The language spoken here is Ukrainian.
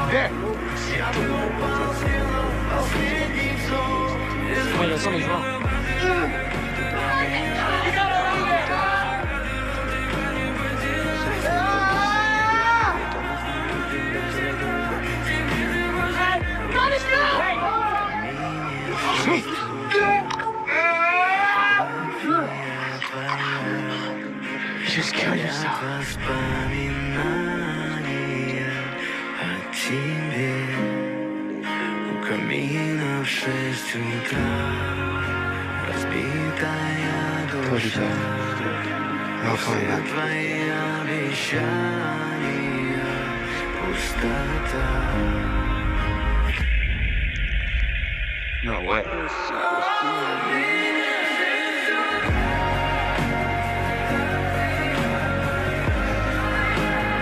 Где? Моя something's wrong. You just killed yourself. Камина в 6 утра, разбитая душа, все твои обещания, пустота. No way.